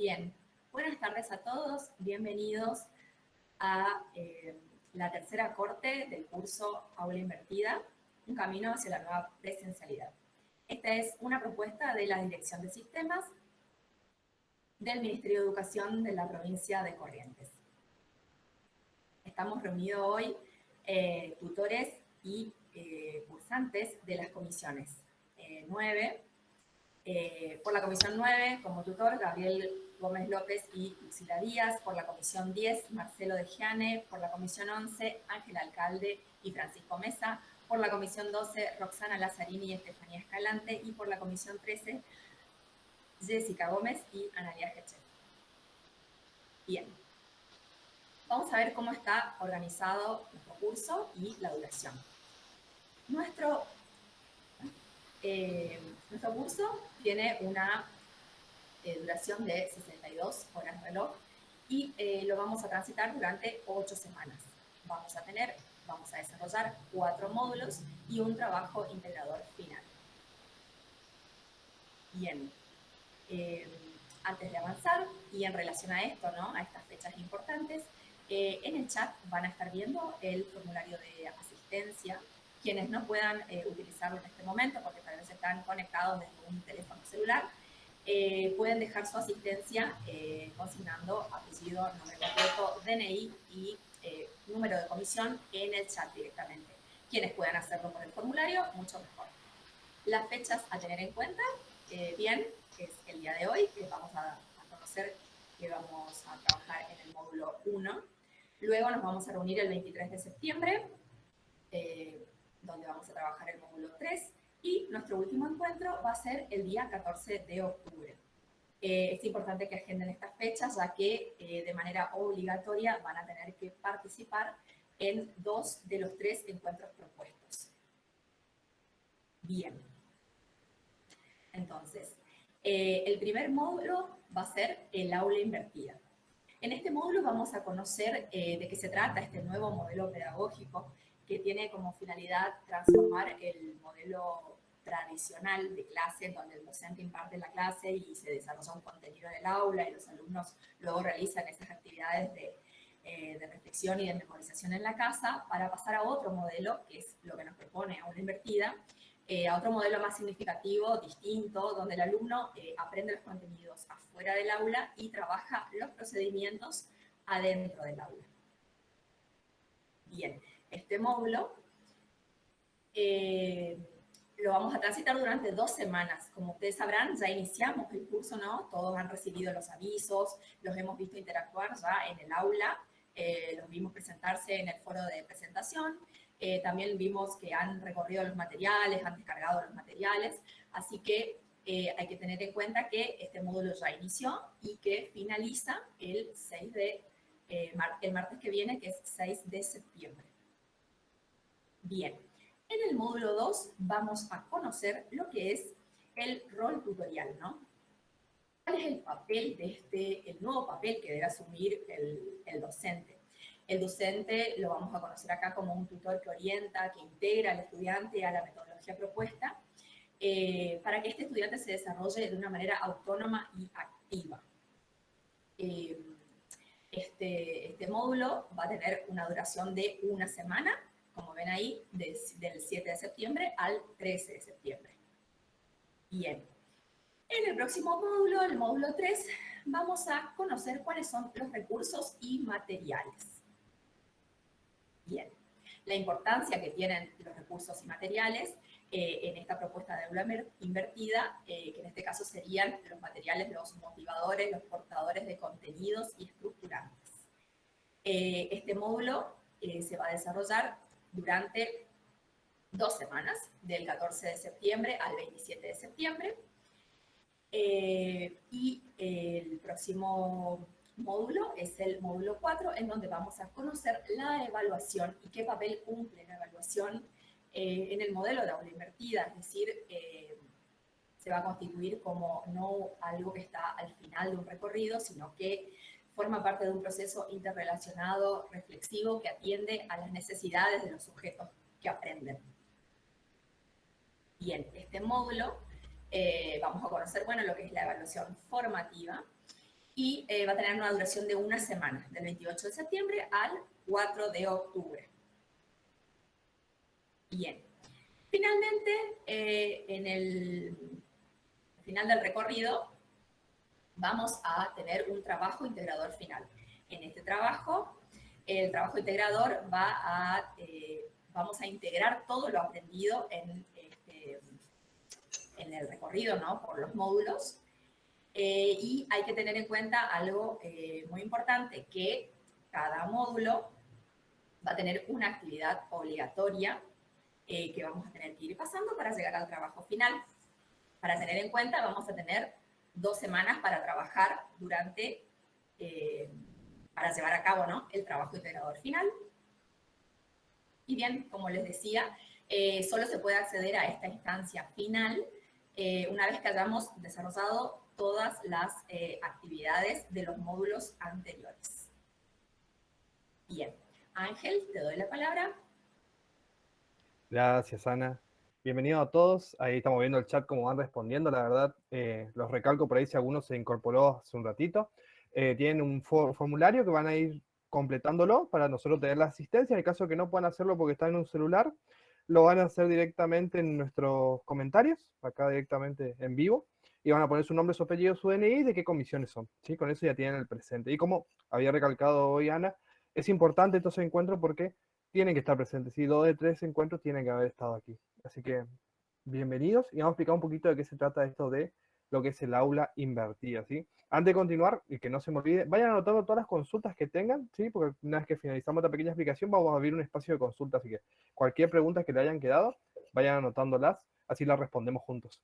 Bien, buenas tardes a todos, bienvenidos a la tercera corte del curso Aula Invertida, un camino hacia la nueva presencialidad. Esta es una propuesta de la Dirección de Sistemas del Ministerio de Educación de la provincia de Corrientes. Estamos reunidos hoy tutores y cursantes de las comisiones 9. Por la comisión 9, como tutor, Gabriel Gómez López y Lucila Díaz. Por la comisión 10, Marcelo De Giane. Por la comisión 11, Ángel Alcalde y Francisco Mesa. Por la comisión 12, Roxana Lazzarini y Estefanía Escalante. Y por la comisión 13, Jessica Gómez y Analia Heche. Bien. Vamos a ver cómo está organizado nuestro curso y la duración. Nuestro curso tiene una duración de 62 horas reloj y lo vamos a transitar durante 8 semanas. Vamos a desarrollar 4 módulos y un trabajo integrador final. Bien, antes de avanzar y en relación a esto, ¿no? A estas fechas importantes, en el chat van a estar viendo el formulario de asistencia. Quienes no puedan utilizarlo en este momento, porque tal vez están conectados desde un teléfono celular, pueden dejar su asistencia consignando apellido, nombre completo, DNI y número de comisión en el chat directamente. Quienes puedan hacerlo por el formulario, mucho mejor. Las fechas a tener en cuenta, bien, que es el día de hoy, que vamos a conocer que vamos a trabajar en el módulo 1. Luego nos vamos a reunir el 23 de septiembre, donde vamos a trabajar el módulo 3, y nuestro último encuentro va a ser el día 14 de octubre. Es importante que agenden estas fechas, ya que de manera obligatoria van a tener que participar en 2 de los 3 encuentros propuestos. Bien. Entonces, el primer módulo va a ser el aula invertida. En este módulo vamos a conocer de qué se trata este nuevo modelo pedagógico que tiene como finalidad transformar el modelo tradicional de clase, donde el docente imparte la clase y se desarrolla un contenido en el aula y los alumnos luego realizan esas actividades de reflexión y de memorización en la casa, para pasar a otro modelo, que es lo que nos propone Aula Invertida, a otro modelo más significativo, distinto, donde el alumno aprende los contenidos afuera del aula y trabaja los procedimientos adentro del aula. Bien, este módulo lo vamos a transitar durante 2 semanas. Como ustedes sabrán, ya iniciamos el curso, ¿no? Todos han recibido los avisos, los hemos visto interactuar ya en el aula, los vimos presentarse en el foro de presentación. También vimos que han recorrido los materiales, han descargado los materiales, así que hay que tener en cuenta que este módulo ya inició y que finaliza el martes que viene, que es 6 de septiembre. Bien, en el módulo 2 vamos a conocer lo que es el rol tutorial, ¿no? ¿Cuál es el papel de el nuevo papel que debe asumir el docente? El docente lo vamos a conocer acá como un tutor que orienta, que integra al estudiante a la metodología propuesta, para que este estudiante se desarrolle de una manera autónoma y activa. Este módulo va a tener una duración de 1 semana, como ven ahí, del 7 de septiembre al 13 de septiembre. Bien. En el próximo módulo, el módulo 3, vamos a conocer cuáles son los recursos y materiales. Bien, la importancia que tienen los recursos y materiales en esta propuesta de aula invertida, que en este caso serían los materiales, los motivadores, los portadores de contenidos y estructurantes. Este módulo se va a desarrollar durante 2 semanas, del 14 de septiembre al 27 de septiembre. Y el próximo módulo es el módulo 4, en donde vamos a conocer la evaluación y qué papel cumple la evaluación en el modelo de aula invertida, es decir, se va a constituir como no algo que está al final de un recorrido, sino que forma parte de un proceso interrelacionado, reflexivo, que atiende a las necesidades de los sujetos que aprenden. Bien, este módulo vamos a conocer, bueno, lo que es la evaluación formativa y va a tener una duración de una semana, del 28 de septiembre al 4 de octubre. Bien. Finalmente, en el final del recorrido, vamos a tener un trabajo integrador final. En este trabajo, el trabajo integrador vamos a integrar todo lo aprendido en el recorrido, ¿no? Por los módulos. Y hay que tener en cuenta algo muy importante, que cada módulo va a tener una actividad obligatoria que vamos a tener que ir pasando para llegar al trabajo final. Para tener en cuenta, vamos a tener 2 semanas para trabajar para llevar a cabo, ¿no?, el trabajo integrador final. Y bien, como les decía, solo se puede acceder a esta instancia final una vez que hayamos desarrollado todas las actividades de los módulos anteriores. Bien, Ángel, te doy la palabra. Gracias, Ana. Bienvenido a todos. Ahí estamos viendo el chat cómo van respondiendo. La verdad, los recalco por ahí si alguno se incorporó hace un ratito. Tienen un formulario que van a ir completándolo para nosotros tener la asistencia. En el caso de que no puedan hacerlo porque están en un celular, lo van a hacer directamente en nuestros comentarios, acá directamente en vivo, y van a poner su nombre, su apellido, su DNI y de qué comisiones son. ¿Sí? Con eso ya tienen el presente. Y como había recalcado hoy Ana, es importante estos encuentros porque tienen que estar presentes. Y 2 de 3 encuentros tienen que haber estado aquí. Así que bienvenidos y vamos a explicar un poquito de qué se trata esto de lo que es el aula invertida, ¿sí? Antes de continuar, y que no se me olvide, vayan anotando todas las consultas que tengan, ¿sí? Porque una vez que finalizamos esta pequeña explicación, vamos a abrir un espacio de consulta, así que cualquier pregunta que le hayan quedado, vayan anotándolas, así las respondemos juntos.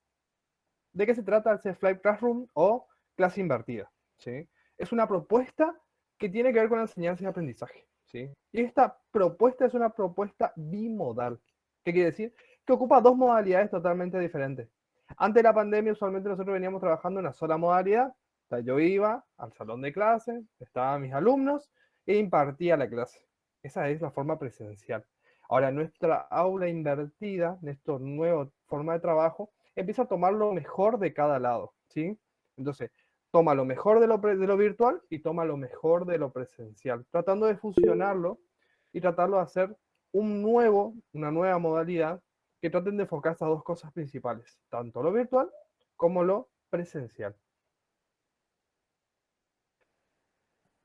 ¿De qué se trata el Flight Classroom o clase invertida? ¿Sí? Es una propuesta que tiene que ver con la enseñanza y aprendizaje, ¿sí? Y esta propuesta es una propuesta bimodal. ¿Qué quiere decir? Que ocupa 2 modalidades totalmente diferentes. Antes de la pandemia, usualmente nosotros veníamos trabajando en una sola modalidad. O sea, yo iba al salón de clases, estaban mis alumnos e impartía la clase. Esa es la forma presencial. Ahora, nuestra aula invertida, nuestra nueva forma de trabajo, empieza a tomar lo mejor de cada lado, ¿sí? Entonces, toma lo mejor de lo virtual y toma lo mejor de lo presencial, tratando de fusionarlo y tratarlo de hacer una nueva modalidad que traten de enfocar estas 2 cosas principales, tanto lo virtual como lo presencial.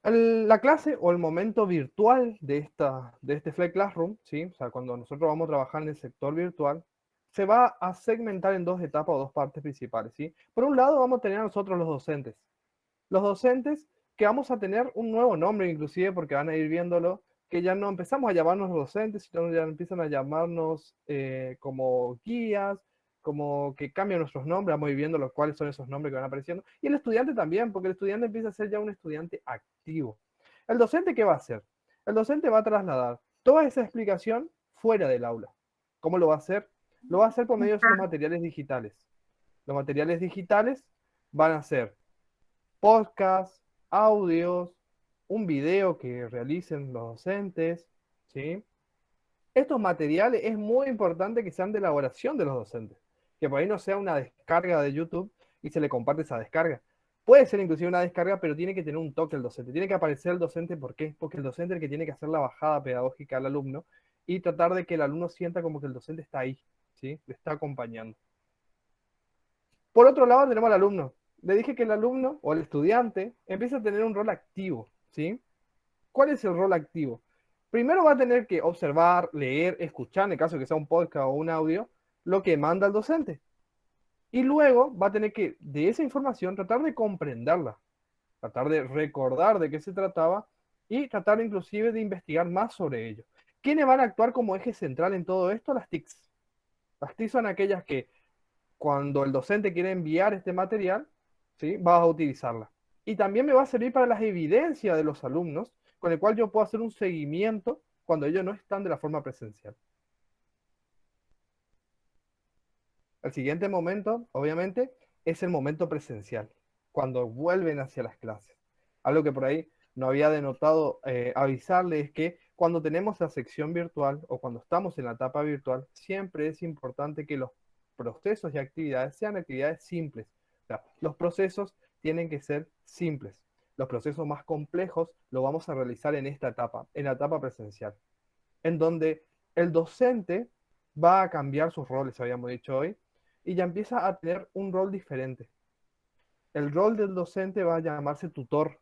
La clase o el momento virtual de este Flight Classroom, ¿sí? O sea, cuando nosotros vamos a trabajar en el sector virtual, se va a segmentar en 2 etapas o 2 partes principales, ¿sí? Por un lado vamos a tener a nosotros los docentes. Los docentes que vamos a tener un nuevo nombre inclusive porque van a ir viéndolo, que ya no empezamos a llamarnos docentes, sino ya empiezan a llamarnos como guías, como que cambian nuestros nombres, vamos a ir viendo los cuáles son esos nombres que van apareciendo. Y el estudiante también, porque el estudiante empieza a ser ya un estudiante activo. ¿El docente qué va a hacer? El docente va a trasladar toda esa explicación fuera del aula. ¿Cómo lo va a hacer? Lo va a hacer por medio de los materiales digitales. Los materiales digitales van a ser podcasts, audios, un video que realicen los docentes, ¿sí? Estos materiales es muy importante que sean de elaboración de los docentes, que por ahí no sea una descarga de YouTube y se le comparte esa descarga. Puede ser inclusive una descarga, pero tiene que tener un toque el docente, tiene que aparecer el docente, ¿por qué? Porque el docente es el que tiene que hacer la bajada pedagógica al alumno y tratar de que el alumno sienta como que el docente está ahí, ¿sí? Le está acompañando. Por otro lado tenemos al alumno. Le dije que el alumno o el estudiante empieza a tener un rol activo, ¿sí? ¿Cuál es el rol activo? Primero va a tener que observar, leer, escuchar, en el caso de que sea un podcast o un audio, lo que manda el docente. Y luego va a tener que, de esa información, tratar de comprenderla, tratar de recordar de qué se trataba y tratar inclusive de investigar más sobre ello. ¿Quiénes van a actuar como eje central en todo esto? Las TICs. Las TICs son aquellas que cuando el docente quiere enviar este material, ¿sí? Va a utilizarla. Y también me va a servir para las evidencias de los alumnos, con el cual yo puedo hacer un seguimiento cuando ellos no están de la forma presencial. El siguiente momento, obviamente, es el momento presencial, cuando vuelven hacia las clases. Algo que por ahí no había denotado avisarle es que cuando tenemos la sección virtual o cuando estamos en la etapa virtual, siempre es importante que los procesos y actividades sean actividades simples. O sea, los procesos tienen que ser simples. los procesos más complejos lo vamos a realizar en esta etapa, en la etapa presencial, en donde el docente va a cambiar sus roles, habíamos dicho hoy, y ya empieza a tener un rol diferente. El rol del docente va a llamarse tutor.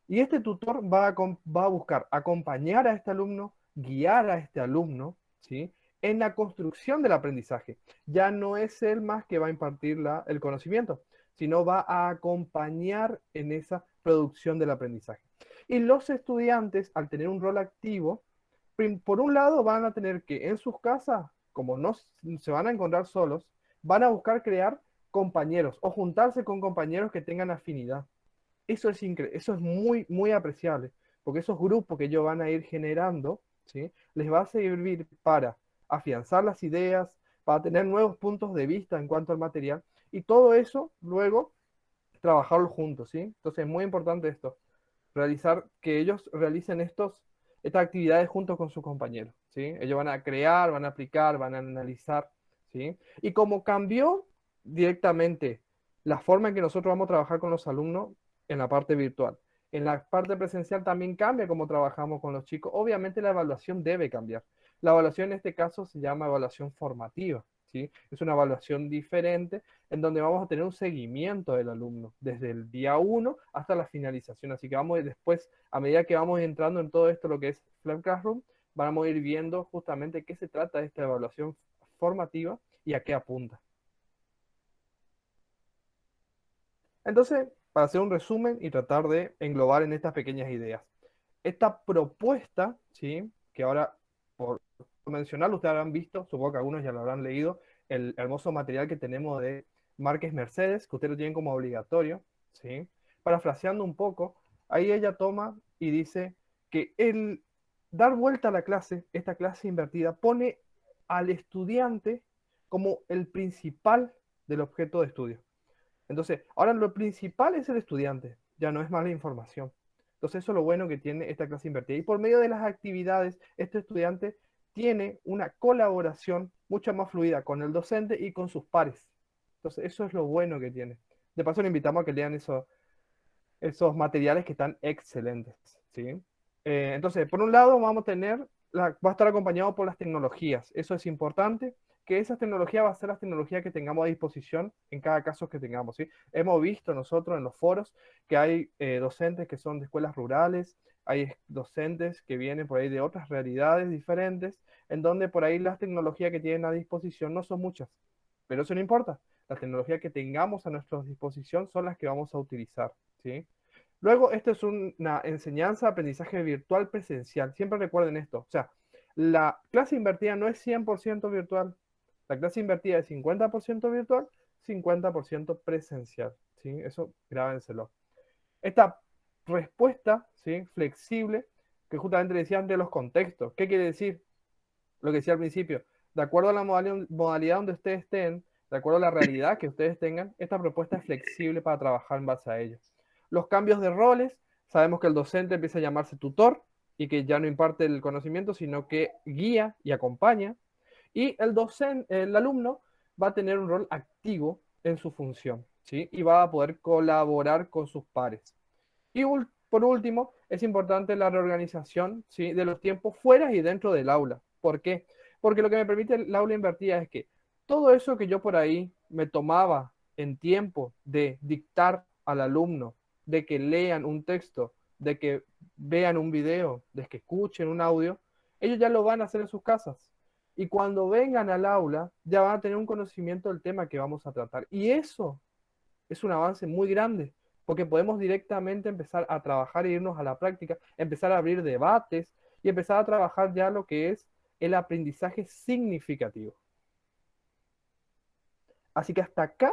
Y este tutor va a buscar acompañar a este alumno, guiar a este alumno, ¿sí? En la construcción del aprendizaje. Ya no es él más que va a impartir el conocimiento, sino va a acompañar en esa producción del aprendizaje. Y los estudiantes, al tener un rol activo, por un lado van a tener que en sus casas, como no se van a encontrar solos, van a buscar crear compañeros o juntarse con compañeros que tengan afinidad. Eso es muy, muy apreciable, porque esos grupos que ellos van a ir generando, ¿sí? Les va a servir para afianzar las ideas, para tener nuevos puntos de vista en cuanto al material, y todo eso luego trabajarlo juntos, ¿sí? Entonces es muy importante esto, que ellos realicen estas actividades junto con sus compañeros, ¿sí? Ellos van a crear, van a aplicar, van a analizar, ¿sí? Y como cambió directamente la forma en que nosotros vamos a trabajar con los alumnos en la parte virtual, en la parte presencial también cambia cómo trabajamos con los chicos. Obviamente la evaluación debe cambiar. La evaluación en este caso se llama evaluación formativa, ¿sí? Es una evaluación diferente en donde vamos a tener un seguimiento del alumno desde el día uno hasta la finalización. Así que vamos a ir después, a medida que vamos entrando en todo esto, lo que es Flame Classroom, vamos a ir viendo justamente qué se trata de esta evaluación formativa y a qué apunta. Entonces, para hacer un resumen y tratar de englobar en estas pequeñas ideas. Esta propuesta, ¿sí? Que ahora, por mencionarlo, ustedes habrán visto, supongo que algunos ya lo habrán leído, el hermoso material que tenemos de Márquez Mercedes, que ustedes lo tienen como obligatorio, ¿sí? Parafraseando un poco, ahí ella toma y dice que el dar vuelta a la clase, esta clase invertida, pone al estudiante como el principal del objeto de estudio. Entonces, ahora lo principal es el estudiante, ya no es más la información. Entonces, eso es lo bueno que tiene esta clase invertida. Y por medio de las actividades, este estudiante tiene una colaboración mucho más fluida con el docente y con sus pares. Entonces, eso es lo bueno que tiene. De paso, le invitamos a que lean esos materiales que están excelentes, ¿sí? Entonces, por un lado, vamos a tener, va a estar acompañado por las tecnologías. Eso es importante, que esas tecnologías va a ser las tecnologías que tengamos a disposición en cada caso que tengamos, ¿sí? Hemos visto nosotros en los foros que hay docentes que son de escuelas rurales, hay docentes que vienen por ahí de otras realidades diferentes, en donde por ahí las tecnologías que tienen a disposición no son muchas, pero eso no importa. Las tecnologías que tengamos a nuestra disposición son las que vamos a utilizar, ¿sí? Luego, esto es una enseñanza, aprendizaje virtual presencial. Siempre recuerden esto. O sea, la clase invertida no es 100% virtual. La clase invertida es 50% virtual, 50% presencial, ¿sí? Eso grábenselo. Esta respuesta, ¿sí? Flexible, que justamente decían de los contextos. ¿Qué quiere decir? Lo que decía al principio. De acuerdo a la modalidad donde ustedes estén, de acuerdo a la realidad que ustedes tengan, esta propuesta es flexible para trabajar en base a ello. Los cambios de roles, sabemos que el docente empieza a llamarse tutor y que ya no imparte el conocimiento, sino que guía y acompaña. Y el alumno va a tener un rol activo en su función, ¿sí? Y va a poder colaborar con sus pares. Y por último, es importante la reorganización, ¿sí? De los tiempos fuera y dentro del aula. ¿Por qué? Porque lo que me permite el aula invertida es que todo eso que yo por ahí me tomaba en tiempo de dictar al alumno, de que lean un texto, de que vean un video, de que escuchen un audio, ellos ya lo van a hacer en sus casas. Y cuando vengan al aula, ya van a tener un conocimiento del tema que vamos a tratar. Y eso es un avance muy grande, porque podemos directamente empezar a trabajar e irnos a la práctica, empezar a abrir debates y empezar a trabajar ya lo que es el aprendizaje significativo. Así que hasta acá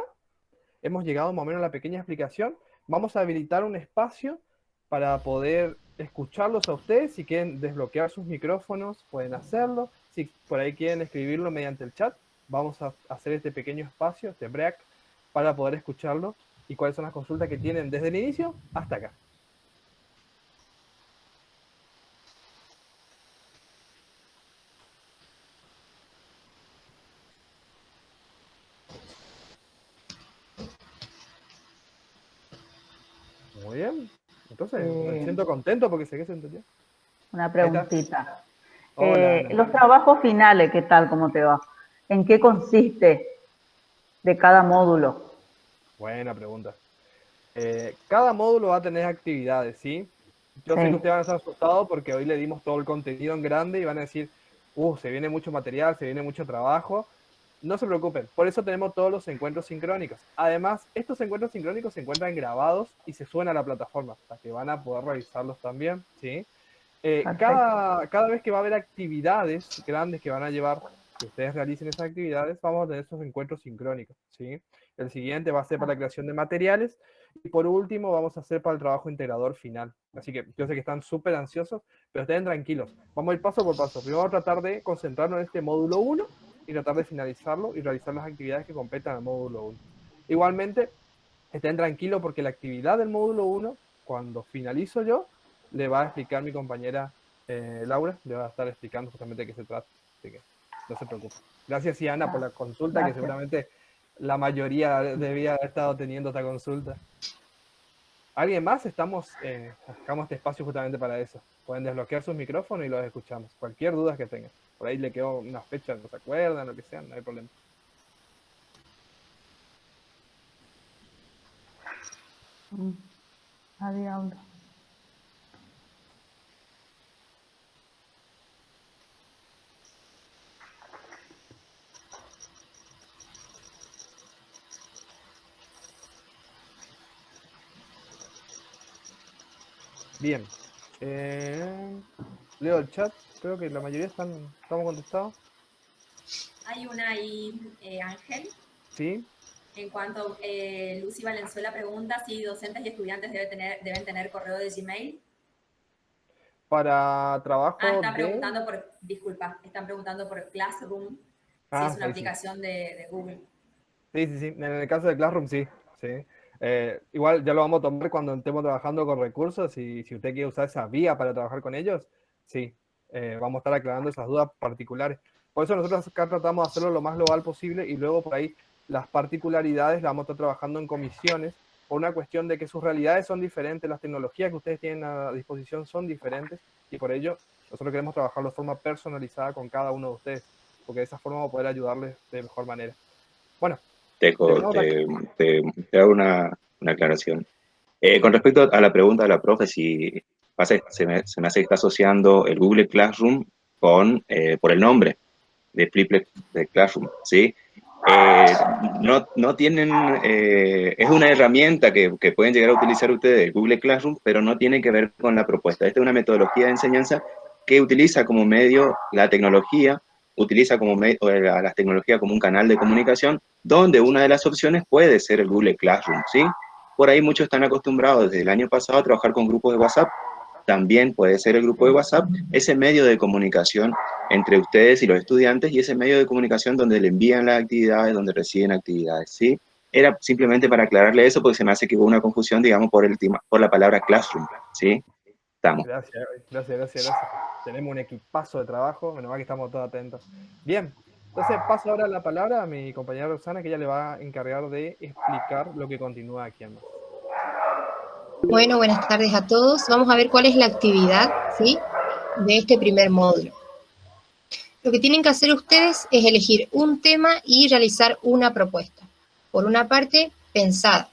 hemos llegado más o menos a la pequeña explicación. Vamos a habilitar un espacio para poder escucharlos a ustedes. Si quieren desbloquear sus micrófonos, pueden hacerlo. Si por ahí quieren escribirlo mediante el chat, vamos a hacer este pequeño espacio, este break, para poder escucharlo y cuáles son las consultas que tienen desde el inicio hasta acá. Muy bien. Entonces, me siento contento porque sé que se entendió. Una preguntita. Hola, Ana. Los trabajos finales, ¿qué tal? ¿Cómo te va? ¿En qué consiste de cada módulo? Buena pregunta. Cada módulo va a tener actividades, ¿sí? Yo sé que Sí, ustedes van a estar asustados porque hoy le dimos todo el contenido en grande y van a decir, se viene mucho material, se viene mucho trabajo. No se preocupen, por eso tenemos todos los encuentros sincrónicos. Además, estos encuentros sincrónicos se encuentran grabados y se suben a la plataforma, para que van a poder revisarlos también, ¿sí? perfecto. Cada vez que va a haber actividades grandes que van a llevar, que ustedes realicen esas actividades, vamos a tener esos encuentros sincrónicos, ¿sí? El siguiente va a ser para la creación de materiales y por último vamos a hacer para el trabajo integrador final. Así que yo sé que están súper ansiosos, pero estén tranquilos. Vamos a ir paso por paso. Primero vamos a tratar de concentrarnos en este módulo 1 y tratar de finalizarlo y realizar las actividades que completan al módulo 1. Igualmente, estén tranquilos porque la actividad del módulo 1, cuando finalizo yo, le va a explicar mi compañera Laura, le va a estar explicando justamente de qué se trata. Así que no se preocupen. Gracias, Iana, por la consulta, que Gracias. seguramente la mayoría debía haber estado teniendo esta consulta. ¿Alguien más? Sacamos este espacio justamente para eso. Pueden desbloquear sus micrófonos y los escuchamos. Cualquier duda que tengan. Por ahí le quedó una fecha, no se acuerdan, lo que sea, no hay problema. Adiós. Bien. Leo el chat, creo que la mayoría estamos contestados. Hay una ahí, Ángel. Sí. En cuanto Lucy Valenzuela pregunta si docentes y estudiantes deben tener correo de Gmail. Para trabajo están preguntando están preguntando por Classroom, si es una aplicación de Google. Sí. En el caso de Classroom, sí. Igual ya lo vamos a tomar cuando estemos trabajando con recursos y si usted quiere usar esa vía para trabajar con ellos, sí. Vamos a estar aclarando esas dudas particulares. Por eso nosotros acá tratamos de hacerlo lo más global posible y luego por ahí las particularidades las vamos a estar trabajando en comisiones por una cuestión de que sus realidades son diferentes, las tecnologías que ustedes tienen a disposición son diferentes y por ello nosotros queremos trabajar de forma personalizada con cada uno de ustedes, porque de esa forma vamos a poder ayudarles de mejor manera. Bueno, te hago una aclaración. Con respecto a la pregunta de la profe, si se me hace que está asociando el Google Classroom por el nombre de Flipper de Classroom, ¿sí? No tienen, es una herramienta que pueden llegar a utilizar ustedes, el Google Classroom, pero no tiene que ver con la propuesta. Esta es una metodología de enseñanza que utiliza como medio la tecnología, utiliza como la tecnología como un canal de comunicación, donde una de las opciones puede ser el Google Classroom, ¿sí? Por ahí muchos están acostumbrados desde el año pasado a trabajar con grupos de WhatsApp. También puede ser el grupo de WhatsApp, ese medio de comunicación entre ustedes y los estudiantes y ese medio de comunicación donde le envían las actividades, donde reciben actividades, ¿sí? Era simplemente para aclararle eso porque se me hace que hubo una confusión, digamos, por la palabra classroom, ¿sí? Estamos. Gracias. Tenemos un equipazo de trabajo, menos mal que estamos todos atentos. Bien, entonces paso ahora la palabra a mi compañera Roxana, que ella le va a encargar de explicar lo que continúa aquí en más. Bueno, buenas tardes a todos. Vamos a ver cuál es la actividad, ¿sí?, de este primer módulo. Lo que tienen que hacer ustedes es elegir un tema y realizar una propuesta. Por una parte, pensada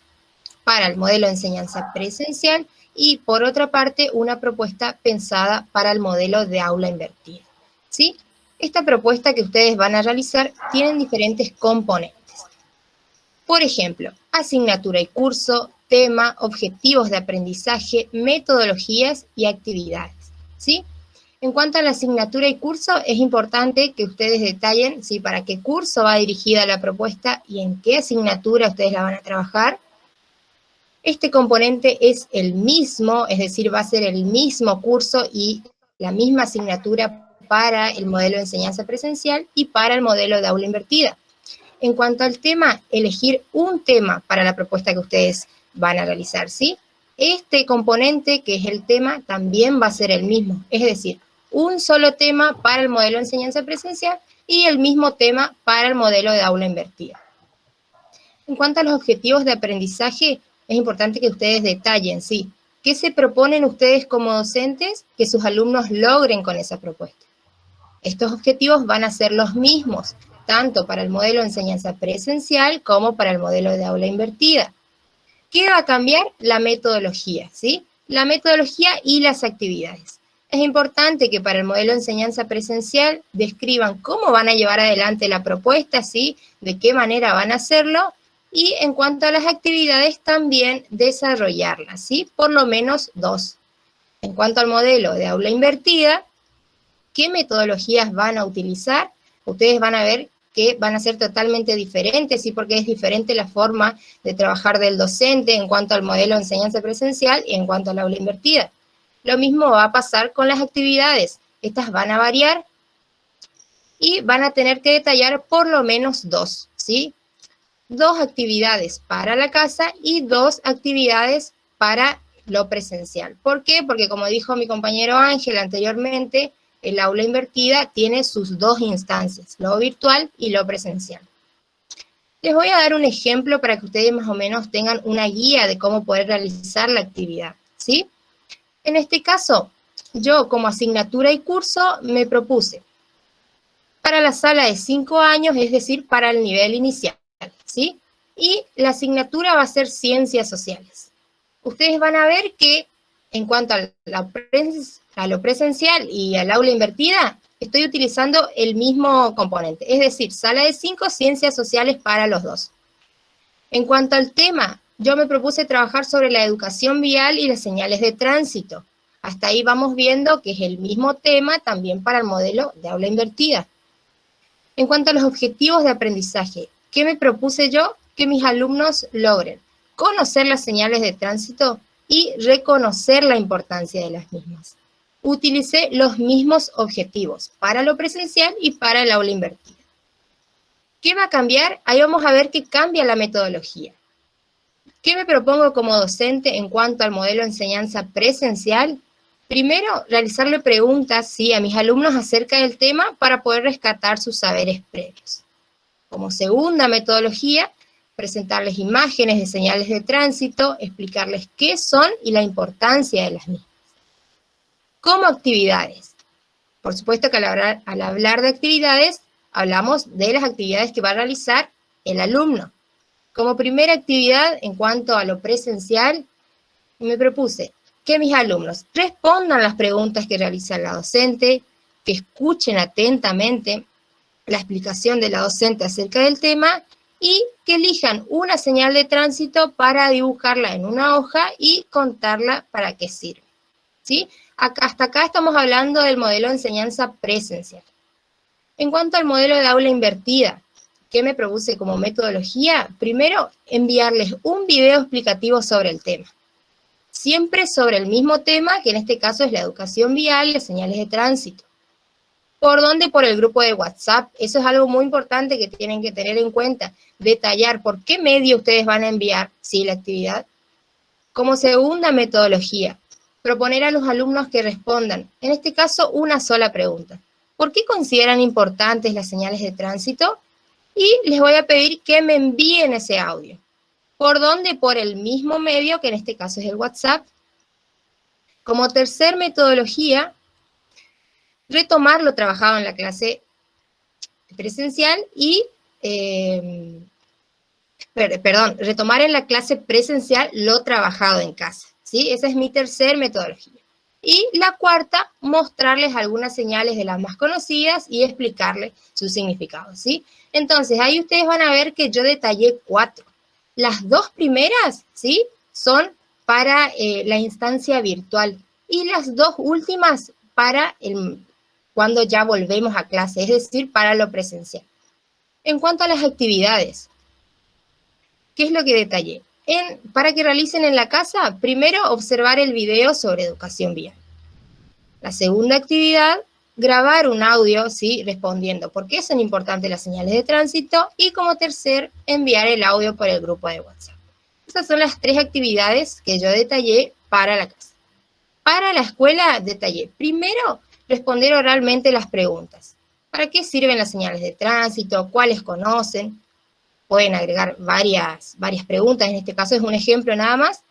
para el modelo de enseñanza presencial y por otra parte, una propuesta pensada para el modelo de aula invertida, ¿sí? Esta propuesta que ustedes van a realizar tienen diferentes componentes. Por ejemplo, asignatura y curso, tema, objetivos de aprendizaje, metodologías y actividades, ¿sí? En cuanto a la asignatura y curso, es importante que ustedes detallen si para qué curso va dirigida la propuesta y en qué asignatura ustedes la van a trabajar. Este componente es el mismo, es decir, va a ser el mismo curso y la misma asignatura para el modelo de enseñanza presencial y para el modelo de aula invertida. En cuanto al tema, elegir un tema para la propuesta que ustedes van a realizar, ¿sí? Este componente, que es el tema, también va a ser el mismo, es decir, un solo tema para el modelo de enseñanza presencial y el mismo tema para el modelo de aula invertida. En cuanto a los objetivos de aprendizaje, es importante que ustedes detallen, ¿sí?, ¿Qué se proponen ustedes como docentes que sus alumnos logren con esa propuesta? Estos objetivos van a ser los mismos, tanto para el modelo de enseñanza presencial como para el modelo de aula invertida. ¿Qué va a cambiar? La metodología, ¿sí? La metodología y las actividades. Es importante que para el modelo de enseñanza presencial describan cómo van a llevar adelante la propuesta, ¿sí? De qué manera van a hacerlo, y en cuanto a las actividades también desarrollarlas, ¿sí? Por lo menos 2. En cuanto al modelo de aula invertida, ¿qué metodologías van a utilizar? Ustedes van a ver que van a ser totalmente diferentes, ¿sí? Porque es diferente la forma de trabajar del docente en cuanto al modelo de enseñanza presencial y en cuanto al aula invertida. Lo mismo va a pasar con las actividades. Estas van a variar y van a tener que detallar por lo menos 2, ¿sí? 2 actividades para la casa y 2 actividades para lo presencial. ¿Por qué? Porque como dijo mi compañero Ángel anteriormente, el aula invertida tiene sus 2 instancias, lo virtual y lo presencial. Les voy a dar un ejemplo para que ustedes más o menos tengan una guía de cómo poder realizar la actividad, ¿sí? En este caso, yo como asignatura y curso me propuse para la sala de 5 años, es decir, para el nivel inicial, ¿sí? Y la asignatura va a ser Ciencias Sociales. Ustedes van a ver que en cuanto a lo presencial y al aula invertida, estoy utilizando el mismo componente, es decir, sala de 5, Ciencias Sociales para los 2. En cuanto al tema, yo me propuse trabajar sobre la educación vial y las señales de tránsito. Hasta ahí vamos viendo que es el mismo tema también para el modelo de aula invertida. En cuanto a los objetivos de aprendizaje, ¿qué me propuse yo? Que mis alumnos logren conocer las señales de tránsito y reconocer la importancia de las mismas. Utilicé los mismos objetivos para lo presencial y para el aula invertida. ¿Qué va a cambiar? Ahí vamos a ver que cambia la metodología. ¿Qué me propongo como docente en cuanto al modelo de enseñanza presencial? Primero, realizarle preguntas, ¿sí?, a mis alumnos acerca del tema para poder rescatar sus saberes previos. Como segunda metodología, presentarles imágenes de señales de tránsito, explicarles qué son y la importancia de las mismas. Como actividades. Por supuesto que al hablar de actividades, hablamos de las actividades que va a realizar el alumno. Como primera actividad, en cuanto a lo presencial, me propuse que mis alumnos respondan las preguntas que realiza la docente, que escuchen atentamente la explicación de la docente acerca del tema y que elijan una señal de tránsito para dibujarla en una hoja y contarla para qué sirve, ¿sí? Hasta acá estamos hablando del modelo de enseñanza presencial. En cuanto al modelo de aula invertida, ¿qué me propuse como metodología? Primero, enviarles un video explicativo sobre el tema. Siempre sobre el mismo tema, que en este caso es la educación vial y las señales de tránsito. ¿Por dónde? Por el grupo de WhatsApp. Eso es algo muy importante que tienen que tener en cuenta. Detallar por qué medio ustedes van a enviar, ¿sí?, la actividad. Como segunda metodología, proponer a los alumnos que respondan, en este caso, una sola pregunta. ¿Por qué consideran importantes las señales de tránsito? Y les voy a pedir que me envíen ese audio. ¿Por dónde? Por el mismo medio, que en este caso es el WhatsApp. Como tercer metodología, retomar lo trabajado en la clase presencial y, retomar en la clase presencial lo trabajado en casa, ¿sí? Esa es mi tercer metodología. Y la cuarta, mostrarles algunas señales de las más conocidas y explicarles su significado, ¿sí? Entonces, ahí ustedes van a ver que yo detallé 4. Las 2 primeras, ¿sí?, son para la instancia virtual y las 2 últimas para cuando ya volvemos a clase, es decir, para lo presencial. En cuanto a las actividades, ¿qué es lo que detallé? Para que realicen en la casa, primero observar el video sobre educación vial. La segunda actividad, grabar un audio, ¿sí?, respondiendo por qué son importantes las señales de tránsito, y como tercer, enviar el audio por el grupo de WhatsApp. Esas son las 3 actividades que yo detallé para la casa. Para la escuela detallé, primero, responder oralmente las preguntas. ¿Para qué sirven las señales de tránsito? ¿Cuáles conocen? Pueden agregar varias preguntas, en este caso es un ejemplo nada más.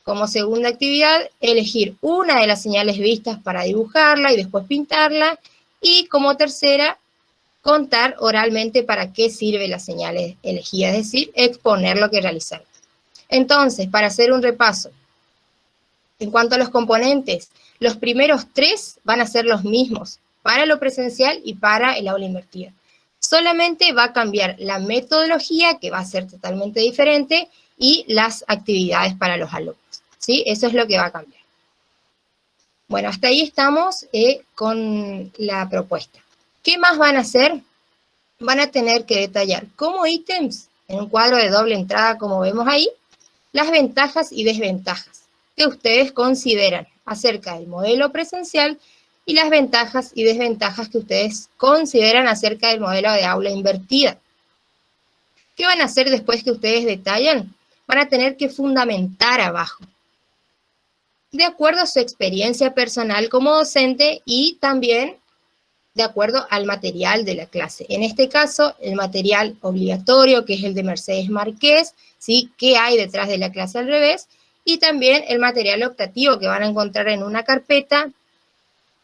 como segunda actividad, elegir una de las señales vistas para dibujarla y después pintarla, y como tercera, contar oralmente para qué sirve la señal elegida, es decir, exponer lo que realizaron. Entonces, para hacer un repaso, en cuanto a los componentes, los primeros 3 van a ser los mismos para lo presencial y para el aula invertida. Solamente va a cambiar la metodología, que va a ser totalmente diferente, y las actividades para los alumnos, ¿sí? Eso es lo que va a cambiar. Bueno, hasta ahí estamos con la propuesta. ¿Qué más van a hacer? Van a tener que detallar como ítems, en un cuadro de doble entrada como vemos ahí, las ventajas y desventajas que ustedes consideran acerca del modelo presencial y las ventajas y desventajas que ustedes consideran acerca del modelo de aula invertida. ¿Qué van a hacer después que ustedes detallan? Van a tener que fundamentar abajo, de acuerdo a su experiencia personal como docente y también de acuerdo al material de la clase. En este caso, el material obligatorio, que es el de Mercedes Márquez, ¿sí? ¿Qué hay detrás de la clase al revés? Y también el material optativo que van a encontrar en una carpeta,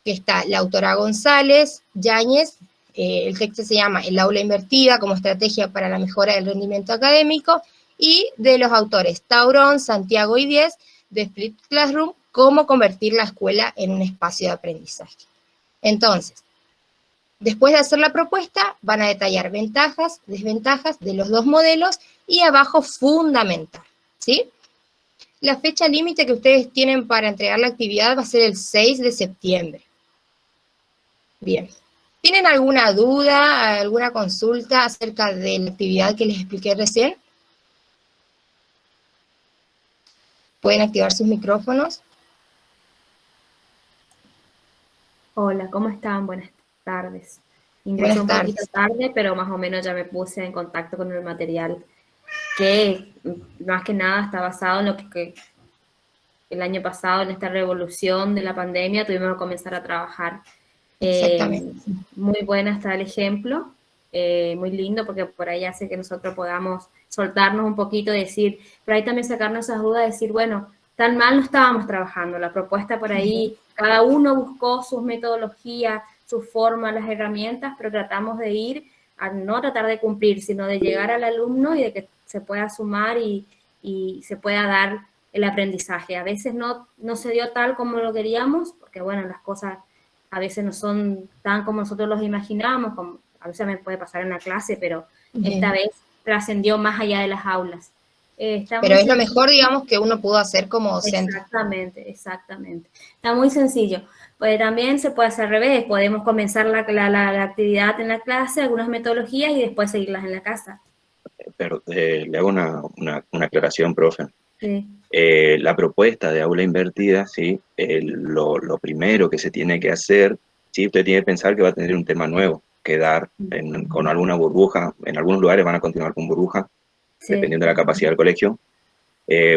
que está la autora González, Yáñez, el texto se llama El aula invertida como estrategia para la mejora del rendimiento académico, y de los autores Taurón, Santiago y Díez, de Split Classroom, cómo convertir la escuela en un espacio de aprendizaje. Entonces, después de hacer la propuesta, van a detallar ventajas, desventajas de los dos modelos y abajo fundamentar, ¿sí? La fecha límite que ustedes tienen para entregar la actividad va a ser el 6 de septiembre. Bien. ¿Tienen alguna duda, alguna consulta acerca de la actividad que les expliqué recién? ¿Pueden activar sus micrófonos? Hola, ¿cómo están? Buenas tardes. Ingresé un poquito tarde, pero más o menos ya me puse en contacto con el material que más que nada está basado en lo que el año pasado, en esta revolución de la pandemia, tuvimos que comenzar a trabajar. Exactamente. Muy buena está el ejemplo, muy lindo, porque por ahí hace que nosotros podamos soltarnos un poquito, decir, pero ahí también sacarnos esas dudas, decir, bueno, tan mal no estábamos trabajando, la propuesta por ahí, cada uno buscó sus metodologías, sus formas, las herramientas, pero tratamos de ir a no tratar de cumplir, sino de llegar al alumno y de que se pueda sumar y se pueda dar el aprendizaje. A veces no se dio tal como lo queríamos, porque bueno, las cosas a veces no son tan como nosotros los imaginábamos, como a veces me puede pasar en la clase, pero esta vez trascendió más allá de las aulas. Pero es lo mejor, digamos, que uno pudo hacer como docente. Exactamente, exactamente. Está muy sencillo. Pues también se puede hacer al revés, podemos comenzar la actividad en la clase, algunas metodologías y después seguirlas en la casa. Pero le hago una aclaración, profe. Sí. La propuesta de aula invertida, ¿sí? Lo primero que se tiene que hacer, ¿sí? Usted tiene que pensar que va a tener un tema nuevo que dar con alguna burbuja. En algunos lugares van a continuar con burbuja, sí, dependiendo de la capacidad del colegio.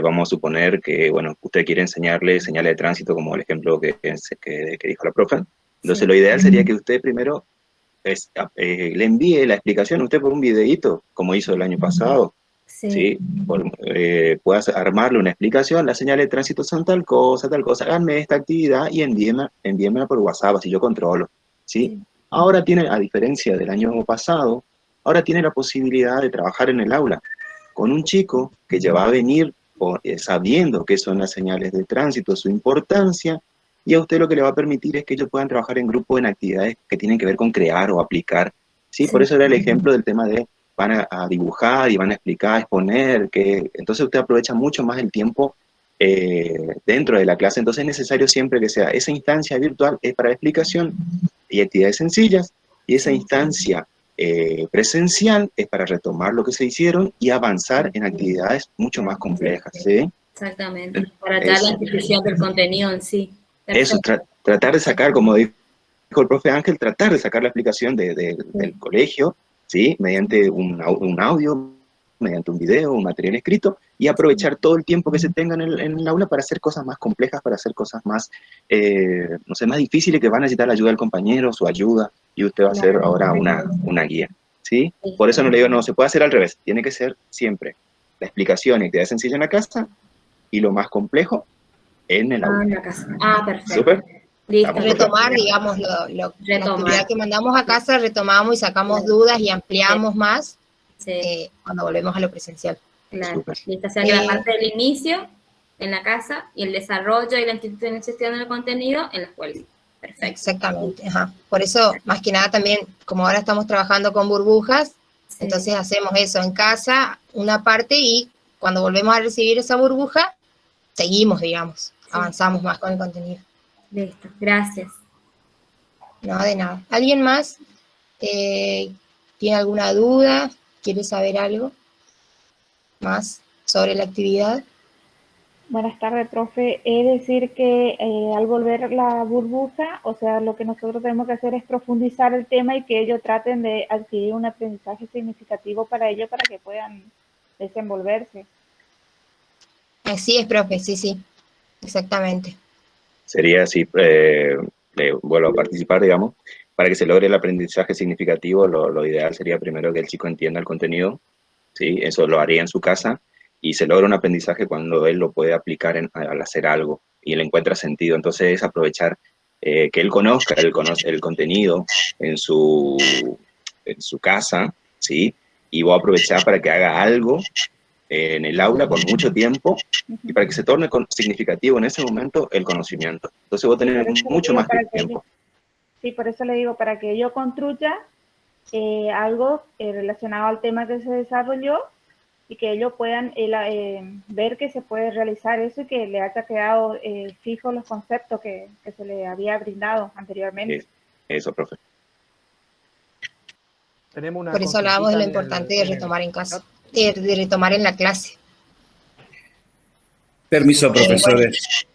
Vamos a suponer que, bueno, usted quiere enseñarle señales de tránsito, como el ejemplo que dijo la profe. Entonces, sí, lo ideal sería que usted primero le envíe la explicación a usted por un videíto, como hizo el año pasado. Sí. ¿Sí? Puedas armarle una explicación, las señales de tránsito son tal cosa, háganme esta actividad y envíenmela por WhatsApp, así yo controlo. ¿Sí? Sí. Ahora tiene, a diferencia del año pasado, ahora tiene la posibilidad de trabajar en el aula con un chico que ya va a venir sabiendo qué son las señales de tránsito, su importancia, y a usted lo que le va a permitir es que ellos puedan trabajar en grupo en actividades que tienen que ver con crear o aplicar. ¿Sí? Sí. Por eso era el ejemplo del tema de van a dibujar y van a explicar, a exponer, entonces usted aprovecha mucho más el tiempo dentro de la clase. Entonces es necesario siempre que sea esa instancia virtual es para explicación y actividades sencillas, y esa instancia presencial es para retomar lo que se hicieron y avanzar en actividades mucho más complejas. ¿Sí? Exactamente, para dar la institución del contenido en sí. Eso, tratar de sacar, como dijo el profe Ángel, tratar de sacar la explicación del colegio, ¿sí? Mediante un audio, mediante un video, un material escrito, y aprovechar todo el tiempo que se tenga en el aula para hacer cosas más complejas, para hacer cosas más, no sé, más difíciles, que van a necesitar la ayuda del compañero, su ayuda, y usted va a hacer ahora una guía, ¿sí? Por eso no le digo, no, se puede hacer al revés, tiene que ser siempre la explicación y actividad sencilla en la casa, y lo más complejo en el aula. En la casa. Perfecto. ¿Súper? Listo. Retomar, digamos, la actividad que mandamos a casa, retomamos y sacamos dudas y ampliamos más cuando volvemos a lo presencial. Claro. Listo. O sea, la parte del inicio en la casa y el desarrollo y la institucionalización del contenido en la escuela. Perfecto. Exactamente. Ajá. Por eso, más que nada también, como ahora estamos trabajando con burbujas, entonces hacemos eso en casa, una parte, y cuando volvemos a recibir esa burbuja, seguimos, digamos, avanzamos más con el contenido. Listo, gracias. No, de nada. ¿Alguien más tiene alguna duda? ¿Quiere saber algo más sobre la actividad? Buenas tardes, profe. Es decir que al volver la burbuja, o sea, lo que nosotros tenemos que hacer es profundizar el tema y que ellos traten de adquirir un aprendizaje significativo para ellos para que puedan desenvolverse. Así es, profe, sí, exactamente. Sería así, vuelvo a participar, digamos, para que se logre el aprendizaje significativo, lo ideal sería primero que el chico entienda el contenido, ¿sí? Eso lo haría en su casa, y se logra un aprendizaje cuando él lo puede aplicar al hacer algo, y él encuentra sentido. Entonces es aprovechar que él conozca el contenido en su casa, ¿sí? Y voy a aprovechar para que haga algo en el aula con mucho tiempo, y para que se torne significativo en ese momento el conocimiento. Entonces voy a tener mucho más tiempo. Sí, por eso le digo, para que yo construya algo relacionado al tema que se desarrolló, y que ellos puedan ver que se puede realizar eso y que le haya quedado fijos los conceptos que se le había brindado anteriormente. Eso, profe. Por eso hablábamos de lo importante de retomar en casa, de retomar en la clase. Permiso, profesores.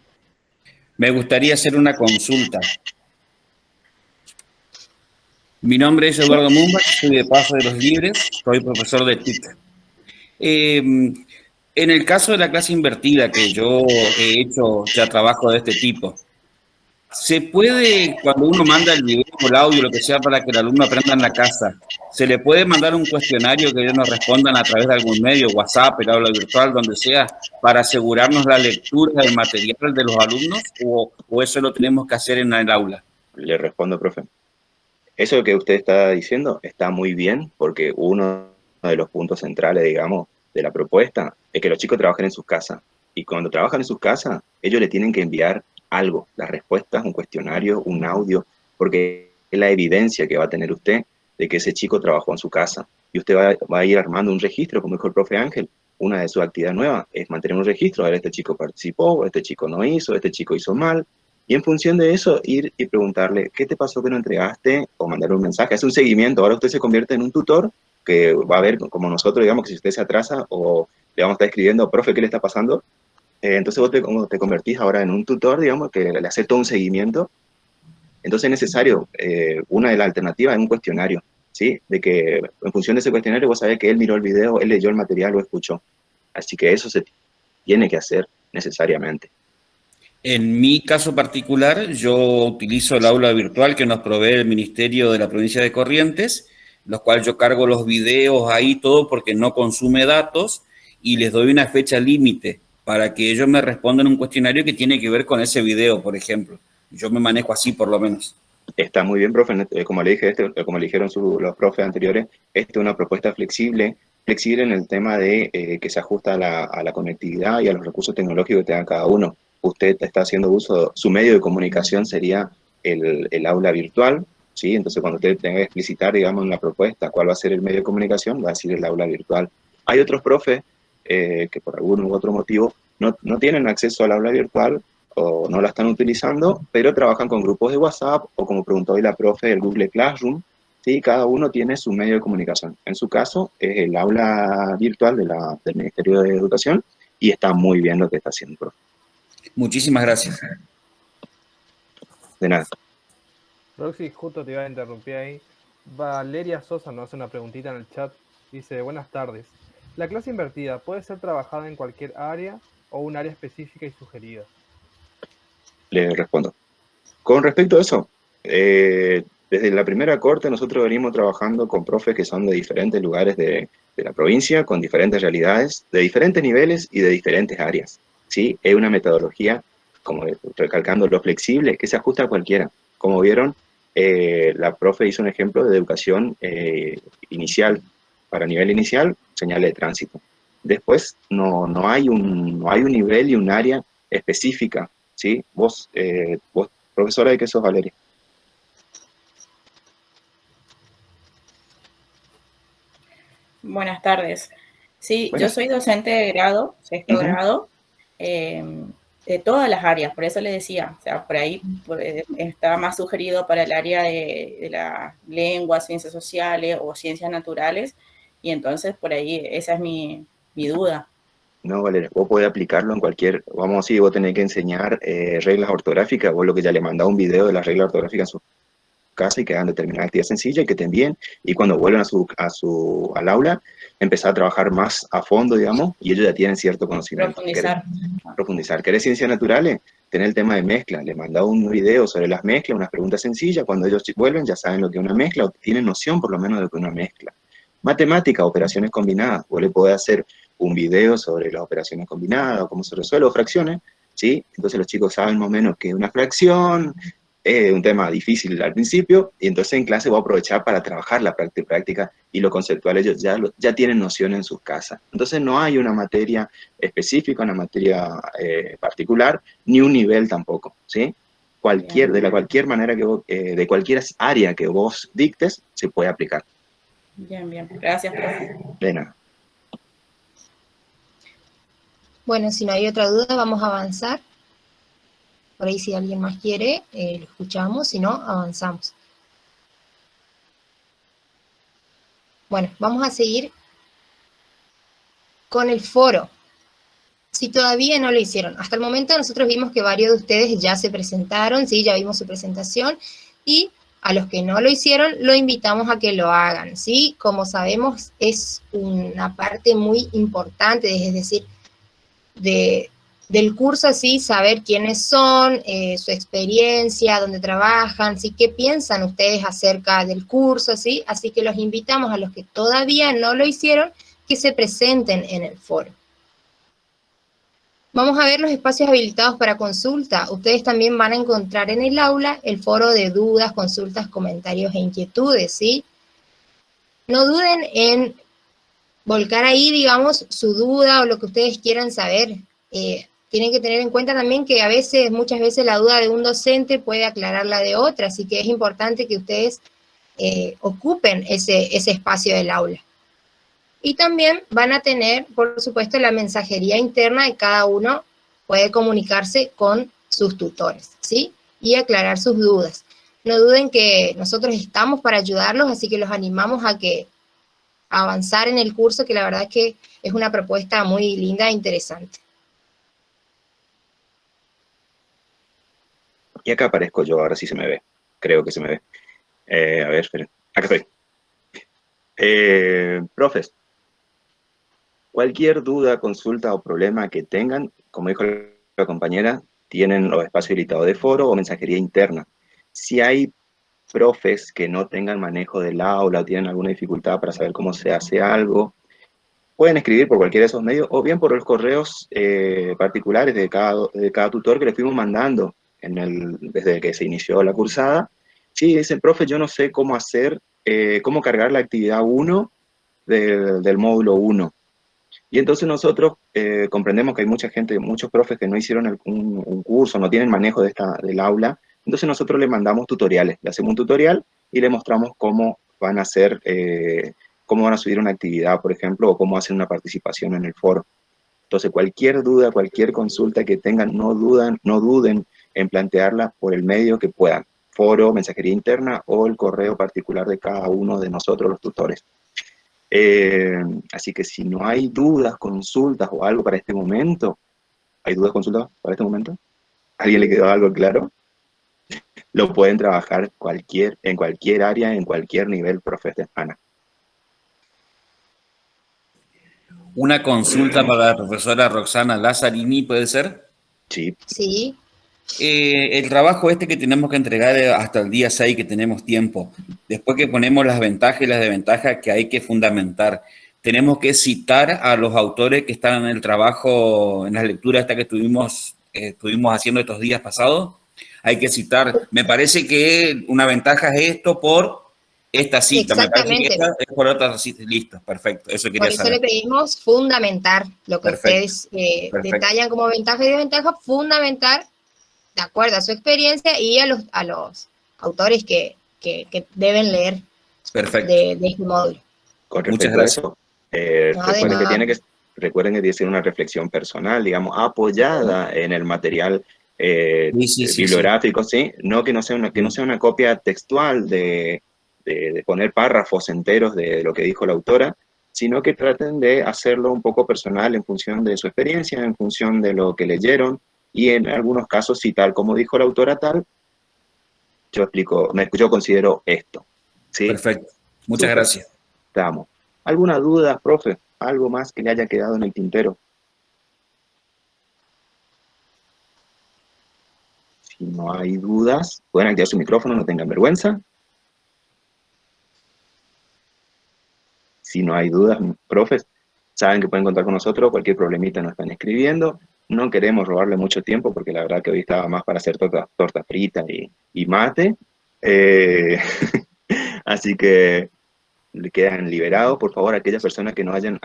Me gustaría hacer una consulta. Mi nombre es Eduardo Mumba, soy de Paso de los Libres, soy profesor de TIC. En el caso de la clase invertida, que yo he hecho ya trabajo de este tipo, ¿se puede, cuando uno manda el video o el audio, lo que sea, para que el alumno aprenda en la casa, se le puede mandar un cuestionario que ellos nos respondan a través de algún medio, WhatsApp, el aula virtual, donde sea, para asegurarnos la lectura del material de los alumnos, o eso lo tenemos que hacer en el aula? Le respondo, profe. Eso que usted está diciendo está muy bien, porque uno de los puntos centrales, digamos, de la propuesta es que los chicos trabajen en sus casas. Y cuando trabajan en sus casas, ellos le tienen que enviar algo, las respuestas, un cuestionario, un audio, porque es la evidencia que va a tener usted de que ese chico trabajó en su casa. Y usted va a ir armando un registro, como dijo el profe Ángel. Una de sus actividades nuevas es mantener un registro, a ver, este chico participó, este chico no hizo, este chico hizo mal. Y en función de eso, ir y preguntarle, ¿qué te pasó que no entregaste? O mandar un mensaje, hace un seguimiento. Ahora usted se convierte en un tutor que va a ver, como nosotros, digamos, que si usted se atrasa o le vamos a estar escribiendo, profe, ¿qué le está pasando? Entonces vos te convertís ahora en un tutor, digamos, que le hace todo un seguimiento. Entonces es necesario, una de las alternativas es un cuestionario, ¿sí? De que en función de ese cuestionario vos sabés que él miró el video, él leyó el material, lo escuchó. Así que eso se tiene que hacer necesariamente. En mi caso particular, yo utilizo el aula virtual que nos provee el Ministerio de la Provincia de Corrientes, los cuales yo cargo los videos ahí, todo porque no consume datos, y les doy una fecha límite para que ellos me respondan un cuestionario que tiene que ver con ese video, por ejemplo. Yo me manejo así, por lo menos. Está muy bien, profe. Como le dije, como le dijeron los profes anteriores, esta es una propuesta flexible en el tema de que se ajusta a la conectividad y a los recursos tecnológicos que tenga cada uno. Usted está haciendo uso, su medio de comunicación sería el aula virtual, ¿sí? Entonces, cuando usted tenga que explicitar, digamos, en la propuesta cuál va a ser el medio de comunicación, va a decir el aula virtual. Hay otros profes que por algún u otro motivo no tienen acceso al aula virtual o no la están utilizando, pero trabajan con grupos de WhatsApp o, como preguntó hoy la profe, el Google Classroom, ¿sí? Cada uno tiene su medio de comunicación. En su caso, es el aula virtual del Ministerio de Educación, y está muy bien lo que está haciendo, profe. Muchísimas gracias. De nada. Roxy, justo te iba a interrumpir ahí. Valeria Sosa nos hace una preguntita en el chat. Dice, buenas tardes. ¿La clase invertida puede ser trabajada en cualquier área o un área específica y sugerida? Le respondo. Con respecto a eso, desde la primera corte nosotros venimos trabajando con profes que son de diferentes lugares de la provincia, con diferentes realidades, de diferentes niveles y de diferentes áreas, ¿sí? Es una metodología, como recalcando lo flexible, que se ajusta a cualquiera. Como vieron, la profe hizo un ejemplo de educación inicial. Para nivel inicial, señales de tránsito. Después, no hay un nivel y un área específica, ¿sí? Vos, profesora, ¿de qué sos, Valeria? Buenas tardes. Sí, Buenas. yo soy docente de grado, sexto grado, de todas las áreas, por eso le decía, o sea, por ahí está más sugerido para el área de la lengua, ciencias sociales o ciencias naturales, y entonces por ahí esa es mi duda. No, Valeria, vos podés aplicarlo en cualquier, vamos a decir, vos tenés que enseñar reglas ortográficas, vos lo que ya le mandás un video de las reglas ortográficas en su casa y que hagan determinada actividad sencilla y que te envíen, y cuando vuelvan al aula, empezar a trabajar más a fondo, digamos, y ellos ya tienen cierto conocimiento. Profundizar. ¿Querés ciencias naturales? Tener el tema de mezcla, le mandás un video sobre las mezclas, unas preguntas sencillas, cuando ellos vuelven ya saben lo que es una mezcla, o tienen noción por lo menos de lo que es una mezcla. Matemática, operaciones combinadas, vos le podés hacer un video sobre las operaciones combinadas, o cómo se resuelve, o fracciones, ¿sí? Entonces los chicos saben más o menos que una fracción es un tema difícil al principio, y entonces en clase voy a aprovechar para trabajar la práctica y lo conceptual. Ellos ya tienen noción en sus casas. Entonces no hay una materia específica, una materia particular, ni un nivel tampoco, ¿sí? De cualquier manera que vos, de cualquier área que vos dictes, se puede aplicar. Bien, bien. Gracias, profe. De nada. Bueno, si no hay otra duda, vamos a avanzar. Por ahí si alguien más quiere, lo escuchamos, si no, avanzamos. Bueno, vamos a seguir con el foro. Si todavía no lo hicieron, hasta el momento nosotros vimos que varios de ustedes ya se presentaron, ¿sí? Ya vimos su presentación, y a los que no lo hicieron, lo invitamos a que lo hagan, ¿sí? Como sabemos, es una parte muy importante, es decir, del curso, así, saber quiénes son, su experiencia, dónde trabajan, ¿sí? Qué piensan ustedes acerca del curso, ¿sí? Así que los invitamos a los que todavía no lo hicieron, que se presenten en el foro. Vamos a ver los espacios habilitados para consulta. Ustedes también van a encontrar en el aula el foro de dudas, consultas, comentarios e inquietudes, ¿sí? No duden en volcar ahí, digamos, su duda o lo que ustedes quieran saber. Tienen que tener en cuenta también que muchas veces la duda de un docente puede aclarar la de otra, así que es importante que ustedes ocupen ese espacio del aula. Y también van a tener, por supuesto, la mensajería interna de cada uno, puede comunicarse con sus tutores, ¿sí? Y aclarar sus dudas. No duden que nosotros estamos para ayudarlos, así que los animamos a avanzar en el curso, que la verdad es que es una propuesta muy linda e interesante. Y acá aparezco yo, ahora sí se me ve. Creo que se me ve. A ver, esperen. Acá estoy. Profes, cualquier duda, consulta o problema que tengan, como dijo la compañera, tienen los espacios habilitados de foro o mensajería interna. Si hay profes que no tengan manejo del aula o tienen alguna dificultad para saber cómo se hace algo, pueden escribir por cualquiera de esos medios o bien por los correos particulares de cada tutor que les fuimos mandando desde que se inició la cursada. Sí, dicen, profe, yo no sé cómo hacer, cómo cargar la actividad 1 del módulo 1. Y entonces nosotros comprendemos que hay mucha gente, muchos profes que no hicieron un curso, no tienen manejo del aula. Entonces nosotros le mandamos tutoriales, le hacemos un tutorial y le mostramos cómo van a hacer, cómo van a subir una actividad, por ejemplo, o cómo hacen una participación en el foro. Entonces cualquier duda, cualquier consulta que tengan, no duden en plantearla por el medio que puedan. Foro, mensajería interna o el correo particular de cada uno de nosotros, los tutores. Así que si no hay dudas, consultas o algo para este momento, ¿hay dudas, consultas para este momento? ¿A alguien le quedó algo claro? Lo pueden trabajar en cualquier área, en cualquier nivel, profe Ana. Una consulta para la profesora Roxana Lazzarini, ¿puede ser? Sí. Sí. El trabajo que tenemos que entregar hasta el día 6, que tenemos tiempo, después que ponemos las ventajas y las desventajas que hay que fundamentar, tenemos que citar a los autores que están en el trabajo, en las lecturas esta que estuvimos haciendo estos días pasados. Hay que citar. Me parece que una ventaja es esto por esta cita. Me parece que esta es por otra cita. Listo, perfecto. Eso quería Por eso saber. le pedimos fundamentar lo que Perfecto. ustedes detallan como ventaja y desventaja, fundamentar de acuerdo a su experiencia y a los autores que deben leer de este módulo. Con Muchas respecto a gracias. eso, recuerden que tiene que ser una reflexión personal, digamos, apoyada en el material bibliográfico, ¿sí? No que no sea una copia textual de poner párrafos enteros de lo que dijo la autora, sino que traten de hacerlo un poco personal en función de su experiencia, en función de lo que leyeron, y en algunos casos, si tal como dijo la autora tal, yo considero esto. ¿Sí? Perfecto. Muchas gracias. Estamos. ¿Alguna duda, profe? ¿Algo más que le haya quedado en el tintero? Si no hay dudas, pueden activar su micrófono, no tengan vergüenza. Si no hay dudas, profes, saben que pueden contar con nosotros, cualquier problemita nos están escribiendo. No queremos robarle mucho tiempo porque la verdad que hoy estaba más para hacer torta frita y mate. Así que le quedan liberados. Por favor, aquellas personas que no hayan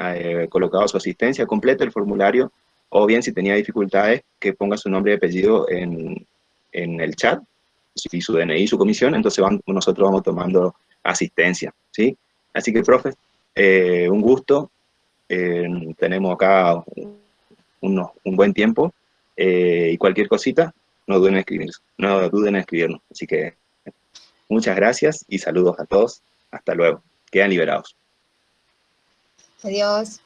colocado su asistencia, complete el formulario, o bien si tenía dificultades, que ponga su nombre y apellido en el chat, y su DNI, su comisión, entonces nosotros vamos tomando asistencia, ¿sí? Así que, profe, un gusto. Tenemos acá un buen tiempo, y cualquier cosita, no duden en escribirnos. Así que muchas gracias y saludos a todos. Hasta luego. Quedan liberados. Adiós.